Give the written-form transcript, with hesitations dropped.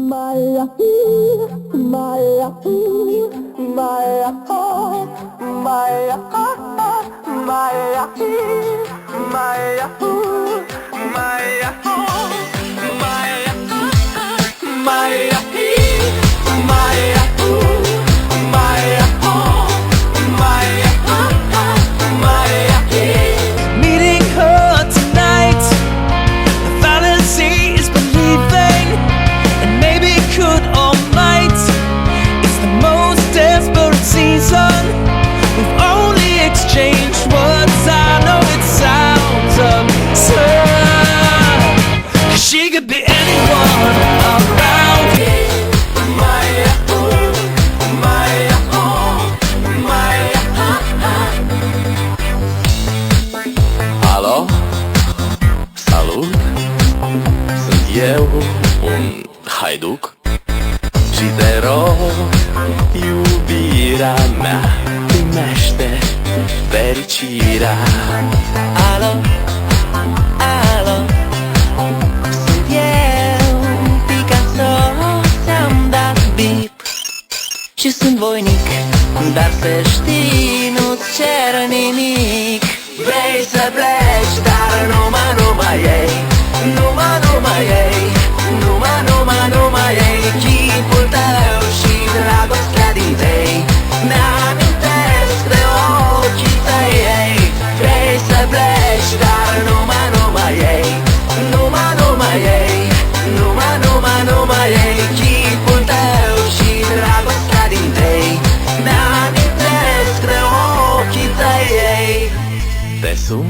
Maya, Maya, Maya, Maya, Maya, Maya, Maya, Meeting her tonight, the fallacy is believing, and maybe could or might. It's the most desperate season. We've only exchanged words. I know it sounds absurd, 'cause she could be anyone around here. Alo? Salut! Sunt eu, un haiduc, și te rog, iubirea mea, primește fericirea. Alo, alo, sunt eu, Picasso, ți-am dat bip și sunt voinic, dar să știi, nu-ți cer nimic. Vrei să pleci, dar numai ei, numai ei, numai ei, chipul tău și dragostea din tei mi-amintesc de ochii tăi ei. Vrei să pleci, dar numai ei, numai ei, numai ei, chipul tău și dragostea din tei mi-amintesc de ochii tăi ei. Te sun